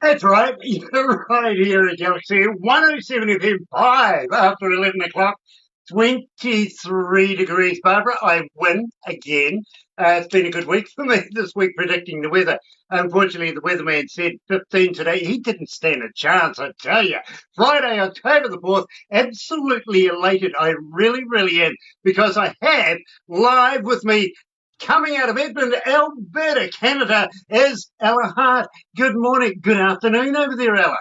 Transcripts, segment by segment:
That's right. You're right here at Galaxy 107 FM 5 after 11 o'clock. 23 degrees, Barbara. I win again. It's been a good week for me this week predicting the weather. Unfortunately, the weatherman said 15 today. He didn't stand a chance, I tell you. Friday, October the 4th, absolutely elated. I really, really am because I have live with me coming out of Edmonton, Alberta, Canada, is Ella Hartt. Good morning, good afternoon over there, Ella.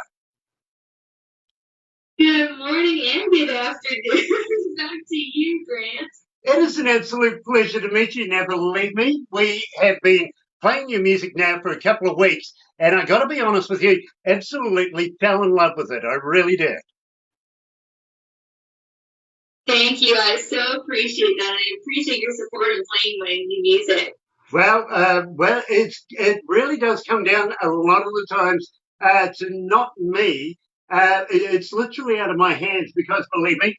Good morning and good afternoon. Back to you, Grant. It is an absolute pleasure to meet you. Now, believe me, we have been playing your music now for a couple of weeks, and I got to be honest with you, absolutely fell in love with it. I really did. Thank you. I so appreciate that. I appreciate your support in playing my new music. Well, it really does come down a lot of the times to not me. It's literally out of my hands because, believe me,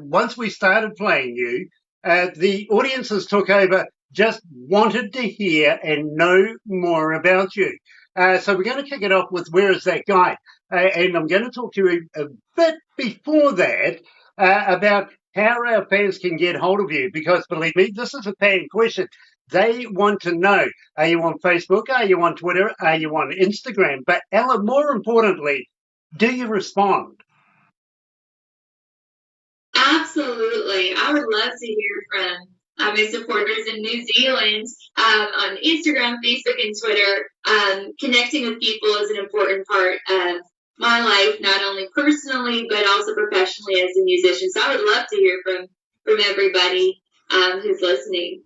once we started playing you, the audiences took over, just wanted to hear and know more about you. So we're going to kick it off with Where Is That Guy? And I'm going to talk to you a bit before that about how our fans can get hold of you because, believe me, this is a fan question. They want to know, are you on Facebook? Are you on Twitter? Are you on Instagram? But Ella, more importantly, do you respond? Absolutely. I would love to hear from my supporters in New Zealand on Instagram, Facebook, and Twitter. Connecting with people is an important part of my life, not only personally, but also professionally as a musician. So I would love to hear from everybody who's listening.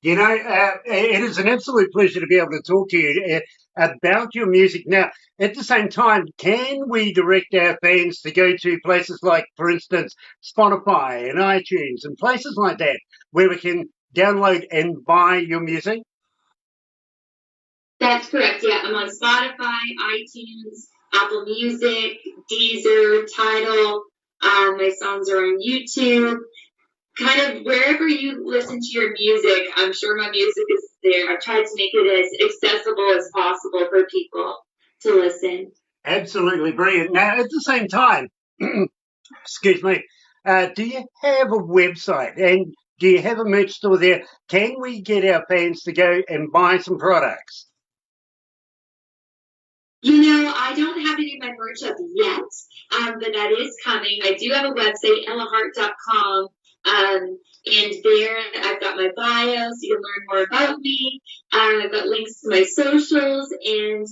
You know, it is an absolute pleasure to be able to talk to you about your music. Now, at the same time, can we direct our fans to go to places like, for instance, Spotify and iTunes and places like that where we can download and buy your music? That's correct. Yeah, I'm on Spotify, iTunes, Apple Music, Deezer, Tidal. My songs are on YouTube. Kind of wherever you listen to your music, I'm sure my music is there. I've tried to make it as accessible as possible for people to listen. Absolutely brilliant. Now, at the same time, excuse me, do you have a website and do you have a merch store there? Can we get our fans to go and buy some products? You know, I don't have any of my merch up yet, but that is coming. I do have a website, ellahartt.com. And there I've got my bio, so you can learn more about me. I've got links to my socials and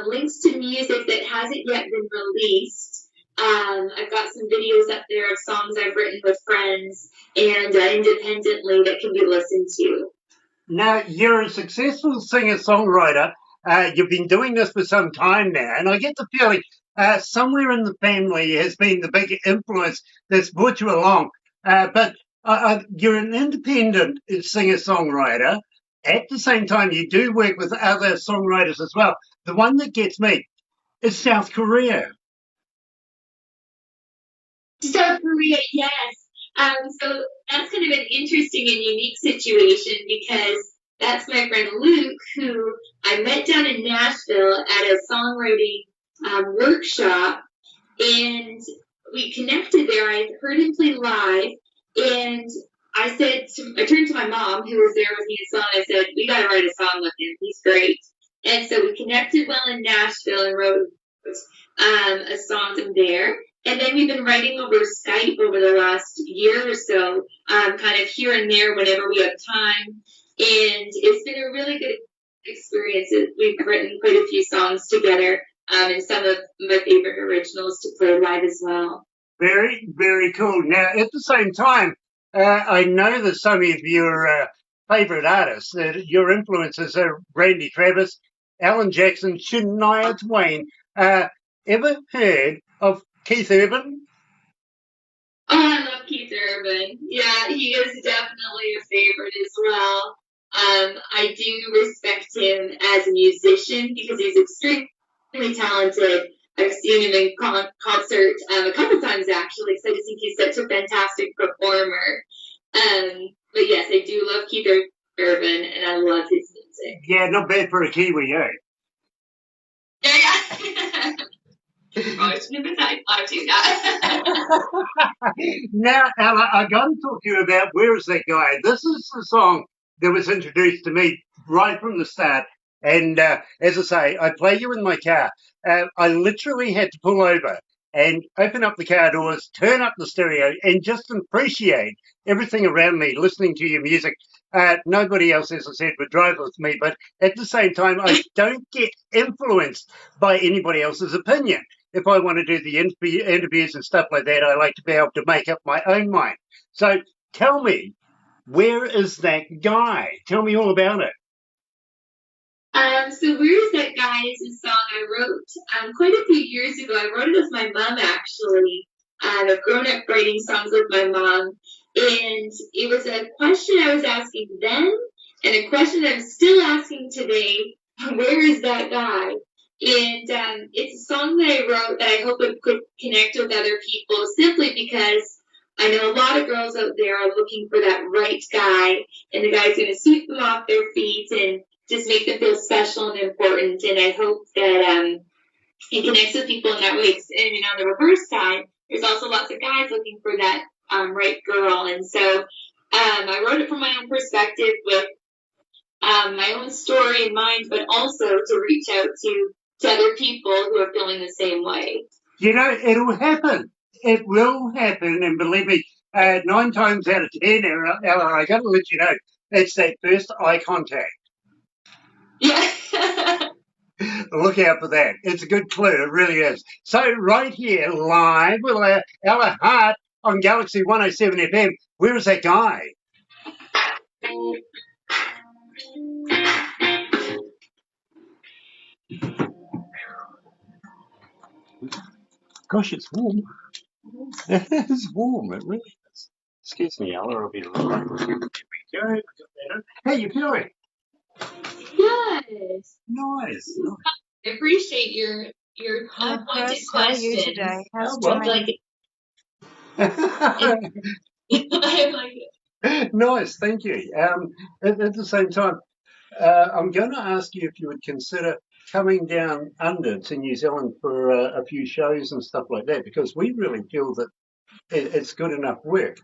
links to music that hasn't yet been released. I've got some videos up there of songs I've written with friends and independently that can be listened to. Now, you're a successful singer-songwriter. You've been doing this for some time now, and I get the feeling somewhere in the family has been the big influence that's brought you along. But you're an independent singer-songwriter. At the same time, you do work with other songwriters as well. The one that gets me is South Korea. South Korea, yes. So that's kind of an interesting and unique situation because that's my friend Luke, who I met down in Nashville at a songwriting workshop, and we connected there. I heard him play live, and I turned to my mom, who was there with me as well, and I said, we got to write a song with him. He's great. And so we connected while in Nashville and wrote a song from there. And then we've been writing over Skype over the last year or so, kind of here and there whenever we have time. And it's been a really good experience. We've written quite a few songs together, and some of my favorite originals to play live as well. Very, very cool. Now, at the same time, I know that some of your favorite artists, your influences are Randy Travis, Alan Jackson, Shania Twain. Ever heard of Keith Urban? Oh, I love Keith Urban. Yeah, he is definitely a favorite as well. I do respect him as a musician because he's extremely talented. I've seen him in concert a couple times actually, because I just think he's such a fantastic performer. But yes, I do love Keith Urban, and I love his music. Yeah, not bad for a Kiwi, eh? No, yeah. Probably shouldn't have been I do that. Now, Ella, I got to talk to you about Where Is That Guy? This is the song that was introduced to me right from the start. And as I say, I play you in my car. I literally had to pull over and open up the car doors, turn up the stereo, and just appreciate everything around me, listening to your music. Nobody else, as I said, would drive with me, but at the same time, I don't get influenced by anybody else's opinion. If I want to do the interviews and stuff like that, I like to be able to make up my own mind. So tell me, where is that guy? Tell me all about it. So Where's That Guy is a song I wrote quite a few years ago. I wrote it with my mom, actually. I've grown up writing songs with my mom. And it was a question I was asking then and a question I'm still asking today. Where is that guy? And it's a song that I wrote that I hope it could connect with other people simply because I know a lot of girls out there are looking for that right guy, and the guy's going to sweep them off their feet and just make them feel special and important. And I hope that it connects with people in that way. And on the reverse side, there's also lots of guys looking for that right girl. And so I wrote it from my own perspective with my own story in mind, but also to reach out to other people who are feeling the same way. You know, it'll happen. It will happen. And believe me, 9 times out of 10, Ella, I got to let you know, it's that first eye contact. Yeah. Look out for that. It's a good clue. It really is. So right here, live with Ella Hartt on Galaxy 107 FM. Where is that guy? Gosh, it's warm. It's warm. It really is. Excuse me, Ella. I'll be right with you. Here we go. Hey, you feeling? Yes. Nice. I appreciate your Hi, pointed Chris. How are you questions. today? How's well, Jimmy? I like it. Nice, thank you. At the same time, I'm going to ask you if you would consider coming down under to New Zealand for a few shows and stuff like that, because we really feel that it's good enough work.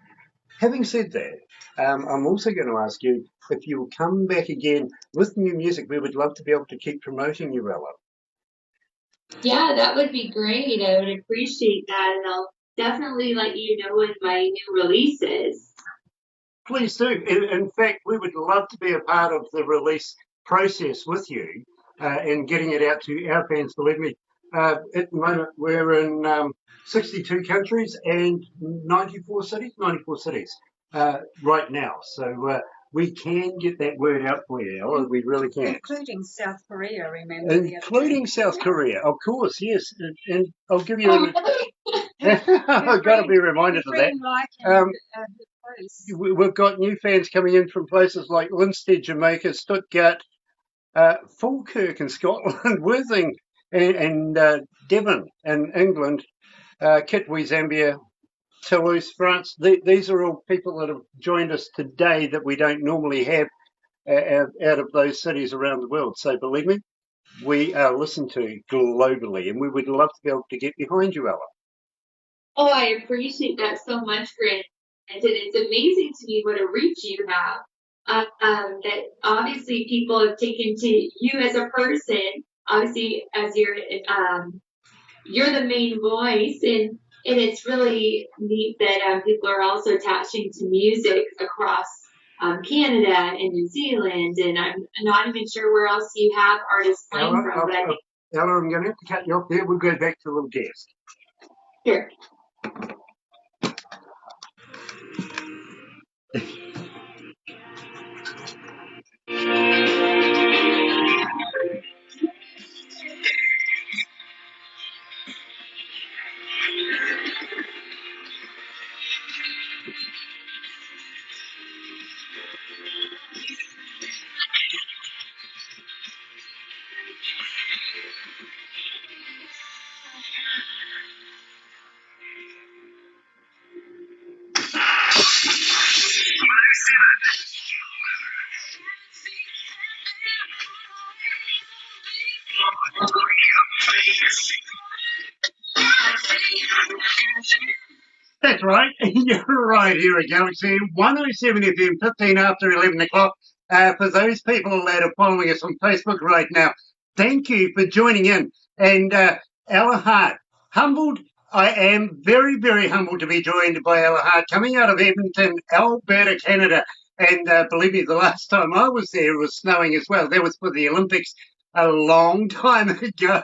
Having said that, I'm also going to ask you if you'll come back again with new music. We would love to be able to keep promoting you, Ella. Yeah, that would be great. I would appreciate that, and I'll definitely let you know with my new releases. Please do. In fact, we would love to be a part of the release process with you and getting it out to our fans. Believe me, at the moment we're in 62 countries and 94 cities right now. So we can get that word out for you, Ella. We really can. Including South Korea, remember? Including South Korea, of course, yes. And I'll give you. Oh, really? I've got to be reminded of that. We've got new fans coming in from places like Linstead, Jamaica, Stuttgart, Falkirk in Scotland, Worthing and Devon in England, Kitwe, Zambia, Toulouse, France. These are all people that have joined us today that we don't normally have out of those cities around the world. So believe me, we are listened to globally, and we would love to be able to get behind you, Ella. Oh, I appreciate that so much, Grant. And it's amazing to me what a reach you have. That obviously people have taken to you as a person. Obviously, as you're the main voice, and it's really neat that people are also attaching to music across Canada and New Zealand, and I'm not even sure where else you have artists playing Ella, from. But I think Ella, I'm going to have to cut you off there. We'll go back to a little guest. here. That's right. You're right here at Galaxy 107 FM, 15 after 11 o'clock. For those people that are following us on Facebook right now, thank you for joining in. And Ella Hartt, humbled. I am very, very humbled to be joined by Ella Hartt, coming out of Edmonton, Alberta, Canada. And believe me, the last time I was there, it was snowing as well. That was for the Olympics a long time ago.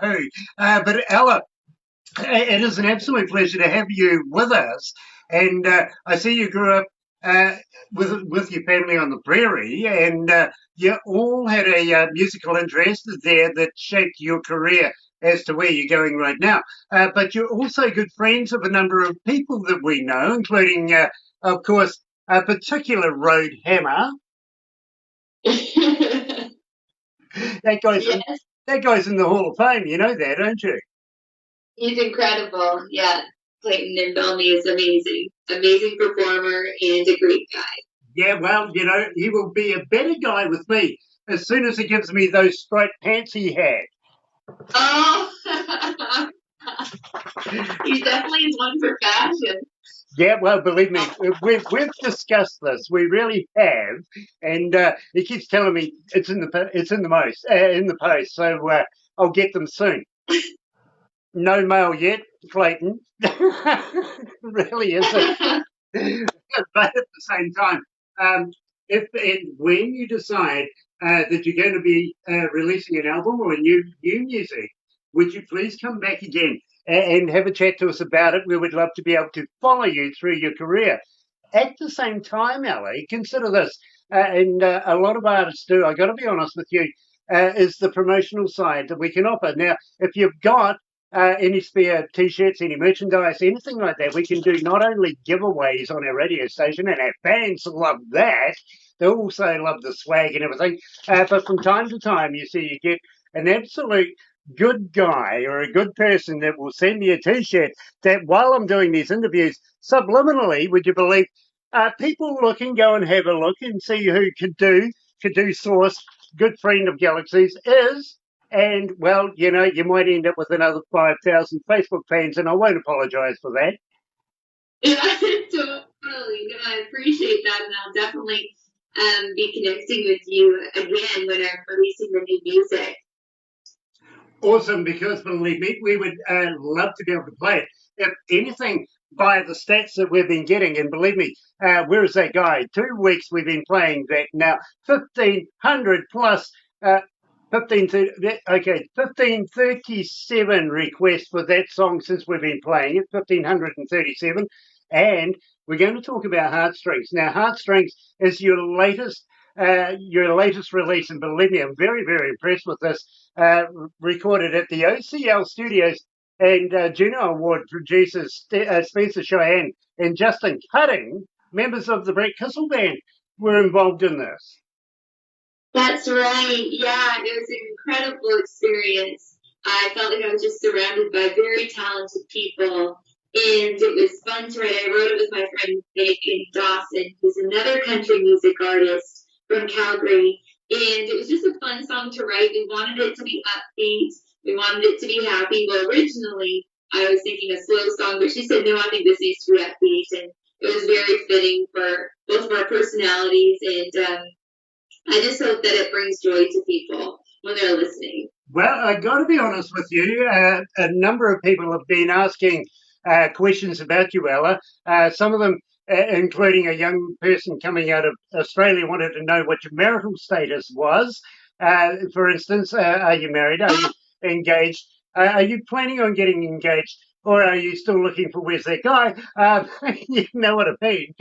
But Ella, it is an absolute pleasure to have you with us. And I see you grew up with your family on the prairie, and you all had a musical interest there that shaped your career as to where you're going right now. But you're also good friends of a number of people that we know, including, of course, a particular road hammer. Yes. That guy's in the Hall of Fame. You know that, don't you? He's incredible. Yeah. Clayton and Bellamy is amazing. Amazing performer and a great guy. Yeah, well, he will be a better guy with me as soon as he gives me those striped pants he had. Oh, he definitely is one for fashion. Yeah, well, believe me, we've discussed this. We really have, and he keeps telling me it's in the post. So I'll get them soon. No mail yet, Clayton. Really isn't. But at the same time, if and when you decide that you're going to be releasing an album or new music, would you please come back again and have a chat to us about it? We would love to be able to follow you through your career. At the same time, Ali, consider this, and a lot of artists do, I got to be honest with you, is the promotional side that we can offer. Now, if you've got any spare T-shirts, any merchandise, anything like that, we can do not only giveaways on our radio station, and our fans love that, they also love the swag and everything, but from time to time, you see, you get an absolute good guy or a good person that will send me a T-shirt that while I'm doing these interviews, subliminally, would you believe, people looking, go and have a look and see who Kadu Source, good friend of Galaxies, is. And, well, you might end up with another 5,000 Facebook fans, and I won't apologise for that. Yeah, totally. No, I appreciate that, and I'll definitely be connecting with you again when I'm releasing the new music. Awesome, because believe me, we would love to be able to play it. If anything, by the stats that we've been getting, and believe me, where is that guy? 2 weeks we've been playing that now, 1,500 plus. 1537 requests for that song since we've been playing it, 1,537. And we're going to talk about Heartstrings. Now, Heartstrings is your latest release, and believe me, I'm very, very impressed with this. Recorded at the OCL Studios, and Juno Award producers Spencer Cheyenne and Justin Cutting, members of the Brett Kissel Band, were involved in this. That's right. Yeah, it was an incredible experience. I felt like I was just surrounded by very talented people, and it was fun to write. I wrote it with my friend Megan Dawson, who's another country music artist from Calgary, and it was just a fun song to write. We wanted it to be upbeat. We wanted it to be happy. Well, originally, I was thinking a slow song, but she said, no, I think this needs to be upbeat, and it was very fitting for both of our personalities, and I just hope that it brings joy to people when they're listening. Well, I got to be honest with you. A number of people have been asking questions about you, Ella. Some of them, including a young person coming out of Australia, wanted to know what your marital status was. For instance, are you married? Are you engaged? Are you planning on getting engaged? Or are you still looking for where's that guy? You know what I mean.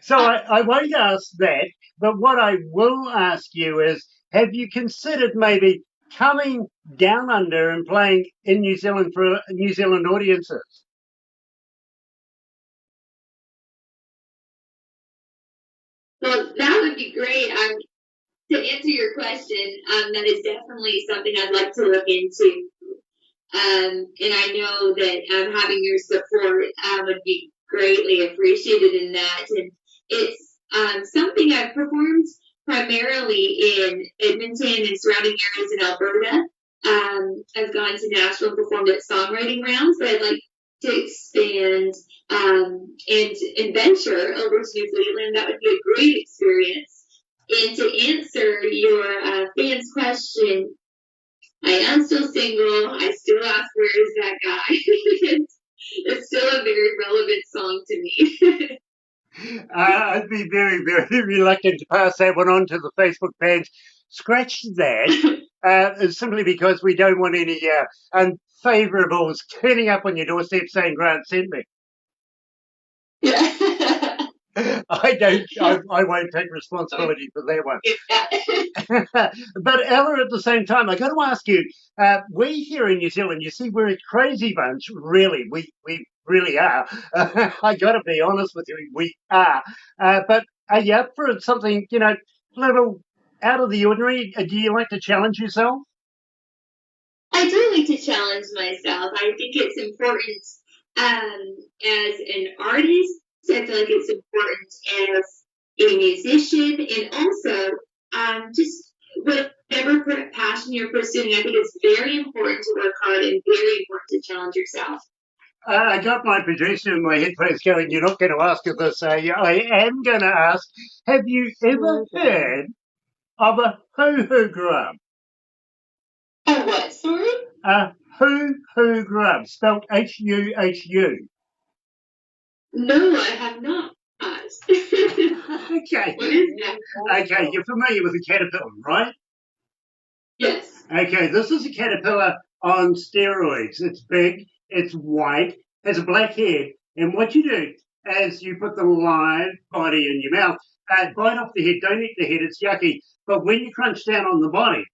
So I won't ask that, but what I will ask you is, have you considered maybe coming down under and playing in New Zealand for New Zealand audiences? Well, that would be great. To answer your question, that is definitely something I'd like to look into. And I know that having your support would be greatly appreciated in that. And it's something I've performed primarily in Edmonton and surrounding areas in Alberta. I've gone to Nashville and performed at songwriting rounds, but I'd like to expand and venture over to New Zealand, that would be a great experience. And to answer your fan's question, I am still single. I still ask, where is that guy? It's still a very relevant song to me. I'd be very, very reluctant to pass that one on to the Facebook page. Scratch that, simply because we don't want any unfavourables turning up on your doorstep saying Grant sent me. Yeah. I won't take responsibility for that one. But Ella, at the same time, I got to ask you, we here in New Zealand, you see, we're a crazy bunch, really. We really are. I got to be honest with you, we are. But are you up for something, a little out of the ordinary? Do you like to challenge yourself? I do like to challenge myself. I think it's important as an artist. I feel like it's important as a musician, and also just whatever passion you're pursuing. I think it's very important to work hard and very important to challenge yourself. I got my producer in my headphones going, you're not going to ask her this, are you? I am going to ask, have you ever heard of a hoo-hoo grub? A what, sorry? A hoo-hoo grub, spelled H-U-H-U. No, I have not. Okay. What is that? Okay, you're familiar with a caterpillar, right? Yes. Okay, this is a caterpillar on steroids. It's big, it's white, has a black head, and what you do is you put the live body in your mouth, bite off the head, don't eat the head, it's yucky, but when you crunch down on the body,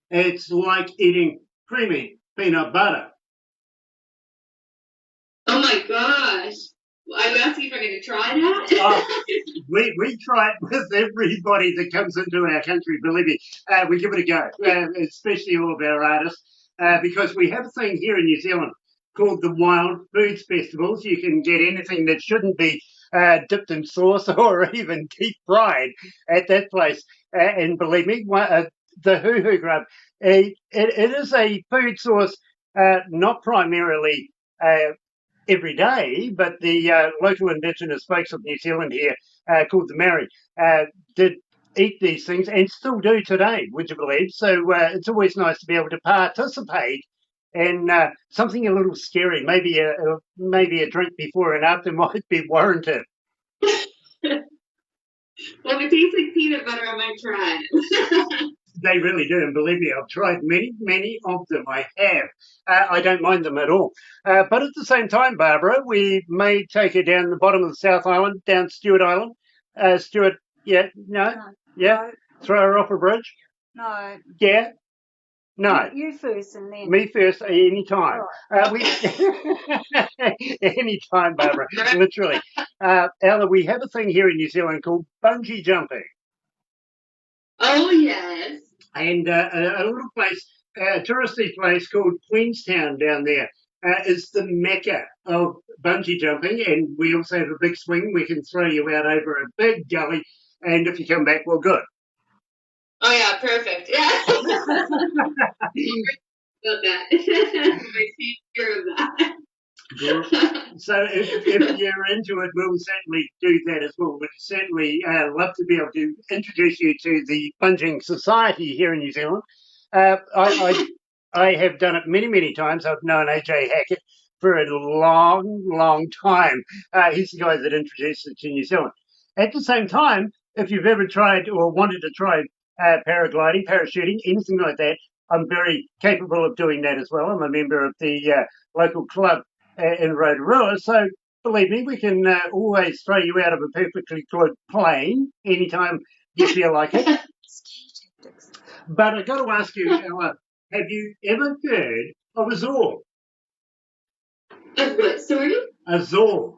it's like eating creamy peanut butter. Oh my gosh. Are you asking if I'm going to try that? We try it with everybody that comes into our country, believe me. We give it a go, especially all of our artists, because we have a thing here in New Zealand called the Wild Foods Festivals. You can get anything that shouldn't be dipped in sauce or even deep fried at that place. And believe me, the hoo-hoo grub, it is a food source, not primarily every day, but the local Indigenous folks of New Zealand here, called the Maori, did eat these things and still do today, would you believe? So it's always nice to be able to participate in something a little scary. Maybe a drink before and after might be warranted. Well, if it tastes like peanut butter, I might try it. They really do, and believe me, I've tried many of them. I have. I don't mind them at all. But at the same time, Barbara, we may take her down the bottom of the South Island, down Stewart Island. Stewart, yeah, no, yeah, throw her off a bridge. No. Yeah. No. You first and then. Me first, any time. Any time, Barbara, literally. Ella, we have a thing here in New Zealand called bungee jumping. Oh, yes. And a little place, a touristy place called Queenstown down there, is the mecca of bungee jumping. And we also have a big swing. We can throw you out over a big gully. And if you come back, well, good. Oh, yeah, perfect. Yeah. About that. My fear of that. So if you're into it, we'll certainly do that as well. We'd certainly love to be able to introduce you to the Bunging Society here in New Zealand. I have done it many times. I've known AJ Hackett for a long time. He's the guy that introduced it to New Zealand. At the same time, if you've ever tried or wanted to try paragliding, parachuting, anything like that, I'm very capable of doing that as well. I'm a member of the local club in Rotorua, so believe me, we can always throw you out of a perfectly good plane anytime you feel like it. But I've got to ask you, Ella, have you ever heard of a Zor? Of what, sorry? A Zor.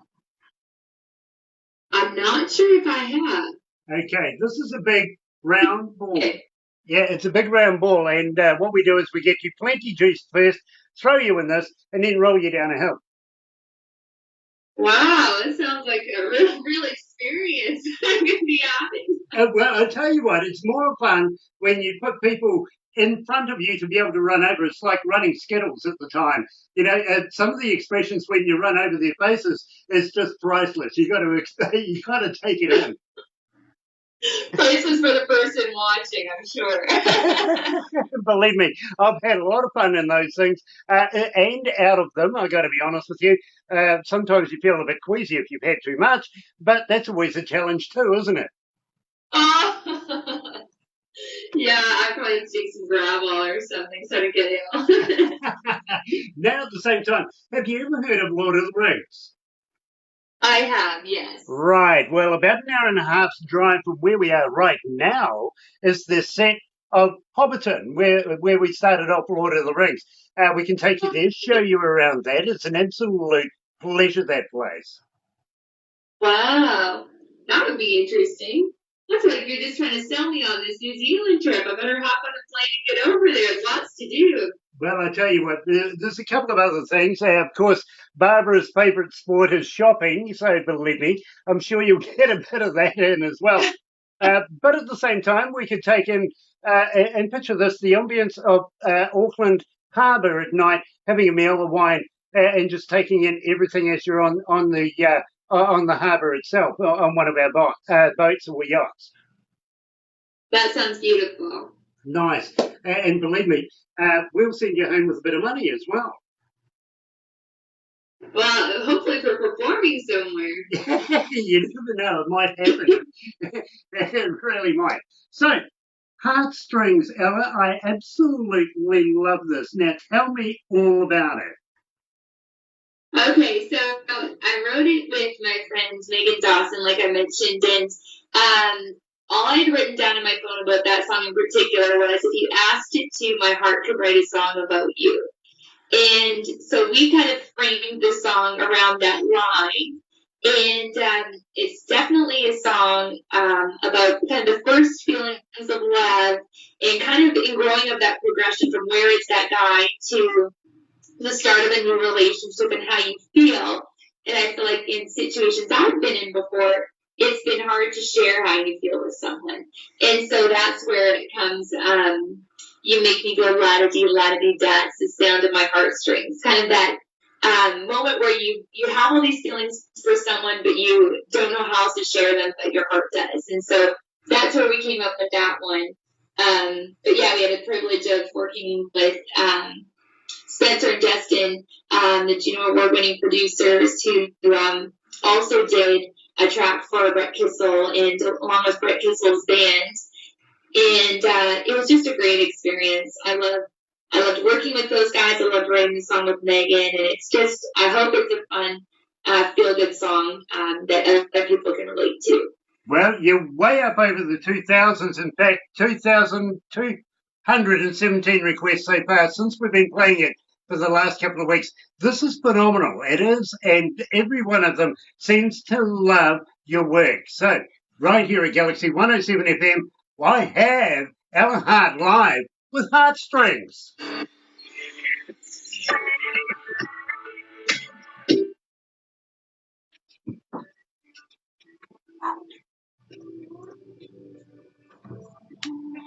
I'm not sure if I have. Okay, this is a big round ball. Yeah, it's a big round ball, and what we do is we get you plenty juiced first, throw you in this, and then roll you down a hill. Wow, that sounds like a real experience. I'm going to be honest. Well, I'll tell you what, it's more fun when you put people in front of you to be able to run over. It's like running Skittles at the time. Some of the expressions when you run over their faces is just priceless. You got to take it in. Priceless for the person watching, I'm sure. Believe me, I've had a lot of fun in those things, and out of them, I've got to be honest with you. Sometimes you feel a bit queasy if you've had too much, but that's always a challenge too, isn't it? Oh, yeah, I probably take some gravel or something so to get ill. Now, at the same time, have you ever heard of Lord of the Rings? I have, yes. Right. Well, about an hour and a half's drive from where we are right now is the set of Hobbiton, where we started off Lord of the Rings. We can take you there, show you around that. It's an absolute pleasure, that place. Wow, that would be interesting. I feel like you're just trying to sell me on this New Zealand trip. I better hop on a plane and get over there. There's lots to do. Well, I tell you what, there's a couple of other things. Of course, Barbara's favourite sport is shopping, so believe me, I'm sure you'll get a bit of that in as well. But at the same time, we could take in and picture this, the ambience of Auckland Harbour at night, having a meal, a wine, and just taking in everything as you're on the harbour itself, on one of our boats or yachts. That sounds beautiful. Nice. And believe me, we'll send you home with a bit of money as well. Well, hopefully for performing somewhere. You never know, it might happen. It really might. So, heartstrings, Ella, I absolutely love this. Now, tell me all about it. Okay, so I wrote it with my friend Megan Dawson, like I mentioned, and all I had written down in my phone about that song in particular was, if you asked it to, my heart could write a song about you. And so we kind of framed the song around that line. And it's definitely a song about kind of the first feelings of love and kind of in growing up that progression from where it's that guy to the start of a new relationship and how you feel. And I feel like in situations I've been in before, it's been hard to share how you feel with someone. And so that's where it comes, you make me go la-da-dee, la-da-dee-da. It's the sound of my heartstrings. Kind of that moment where you have all these feelings for someone, but you don't know how else to share them, but your heart does. And so that's where we came up with that one. But yeah, we had the privilege of working with Spencer and Destin, the Juno Award-winning producers who also did a track for Brett Kissel and along with Brett Kissel's band. And it was just a great experience. I loved working with those guys. I loved writing the song with Megan. And it's just, I hope it's a fun, feel-good song that other people can relate to. Well, you're way up over the 2000s. In fact, 2,217 requests so far since we've been playing it for the last couple of weeks. This is phenomenal. It is, and every one of them seems to love your work. So, right here at Galaxy 107 FM, I have Ella Hartt live with Heartstrings.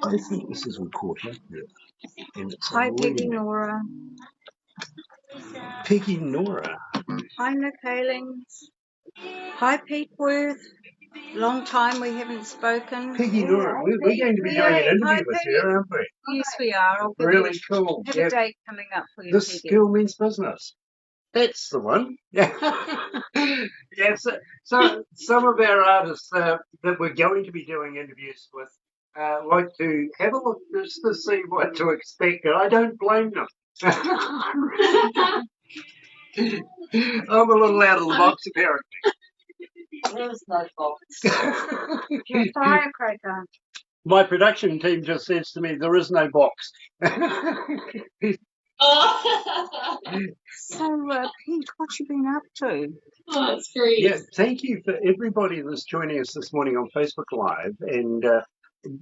I think this is all caught up here. Hi, Peggy Nora. Peggy Nora. Hi, Nick Halings. Hi, Pete Worth. Long time we haven't spoken. Peggy Nora, we're going to be doing an interview with her, aren't we? Yes, we are. Really cool. Have a date coming up for you, This Peggy. Skill Means Business. That's the one. Yeah. Yes. So some of our artists that we're going to be doing interviews with like to have a look just to see what to expect, and I don't blame them. I'm a little out of the box, apparently. There's no box. You're a firecracker. My production team just says to me, there is no box. Oh. So, Pete, what you been up to? Oh, that's great. Yeah, thank you for everybody that's joining us this morning on Facebook Live. And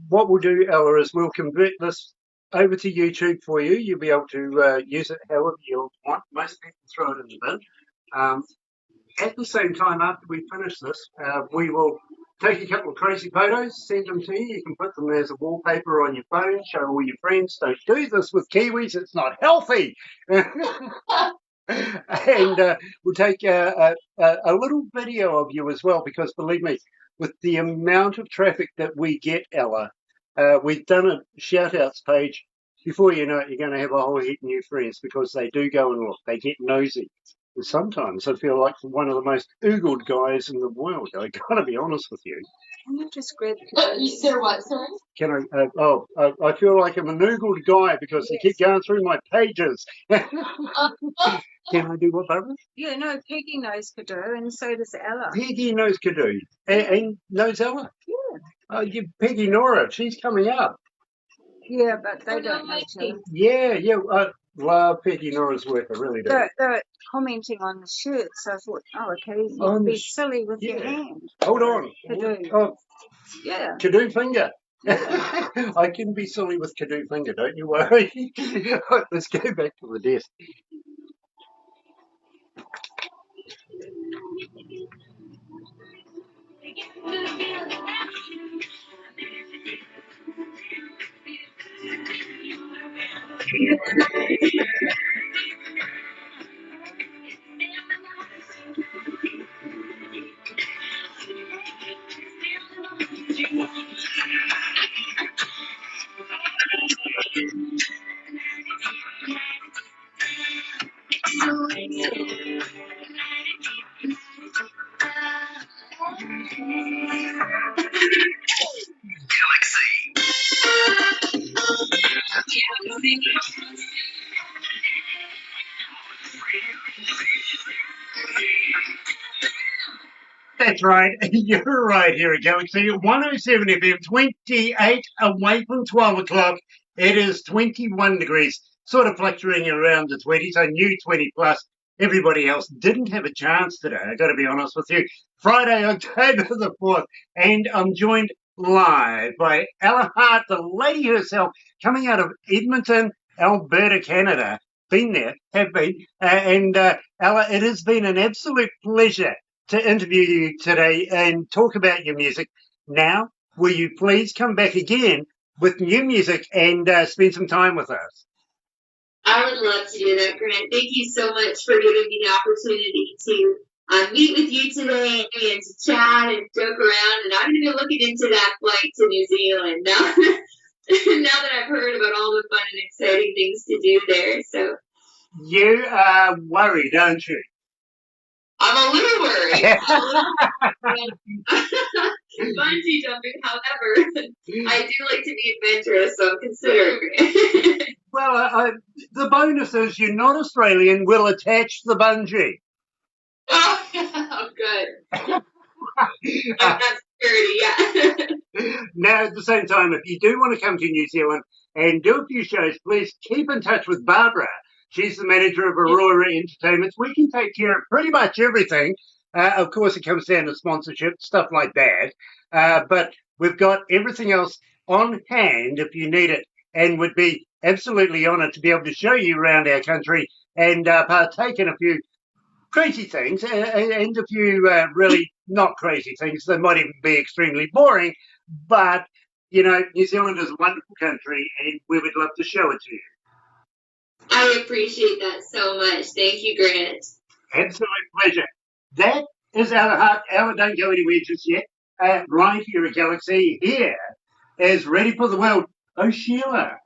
what we'll do, Ella, is we'll convert this over to YouTube for you. You'll be able to use it however you want. Most people throw it in the bin. At the same time, after we finish this, we will take a couple of crazy photos, send them to you. You can put them as a wallpaper on your phone, show all your friends. Don't do this with Kiwis, it's not healthy. And we'll take a little video of you as well, because believe me, with the amount of traffic that we get, Ella, we've done a shout outs page. Before you know it, you're going to have a whole heap of new friends, because they do go and look. They get nosy. And sometimes I feel like one of the most oogled guys in the world. I got to be honest with you. Can you just grab They're what, sorry? Can I? I feel like I'm an oogled guy because they keep going through my pages. Can I do what, Barbara? Yeah, no, Peggy knows Kadu, and so does Ella. Peggy knows Kadu. And knows Ella? Yeah. Peggy Nora, she's coming up. Yeah, but they don't know too. Yeah. I love Peggy Nora's work, I really do. They're commenting on the shirt, so I thought, oh, okay, you can be silly with your hand. Hold on. Kadu. Oh, Yeah. Kadu finger. I can be silly with Kadu finger, don't you worry. Let's go back to the desk. That's right. You're right here at Galaxy 107 FM, 28 away from 12 o'clock. It is 21 degrees, sort of fluctuating around the 20s. I knew 20 plus. Everybody else didn't have a chance today. I got to be honest with you. Friday, October the 4th, and I'm joined live by Ella Hartt, the lady herself, coming out of Edmonton, Alberta, Canada. Been there, have been. Ella, it has been an absolute pleasure to interview you today and talk about your music. Now, will you please come back again with new music and spend some time with us? I would love to do that, Grant. Thank you so much for giving me the opportunity to meet with you today and to chat and joke around. And I'm even looking into that flight to New Zealand now, now that I've heard about all the fun and exciting things to do there. So you are worried, aren't you? I'm a little worried. Bungee jumping, however, I do like to be adventurous, so I'm considering it. Well, the bonus is you're not Australian. We'll attach the bungee. Oh, good. That's security, yeah. Now, at the same time, if you do want to come to New Zealand and do a few shows, please keep in touch with Barbara. She's the manager of Aurora Entertainments. We can take care of pretty much everything. Of course, it comes down to sponsorship, stuff like that. But we've got everything else on hand if you need it, and would be absolutely honoured to be able to show you around our country and partake in a few crazy things and a few really not crazy things that might even be extremely boring. But, you know, New Zealand is a wonderful country and we would love to show it to you. I appreciate that so much. Thank you, Grant. Absolute pleasure. That is Ella Hartt. Ella, don't go anywhere just yet. Right here at Galaxy, here is Ready for the World. Oh, Sheila.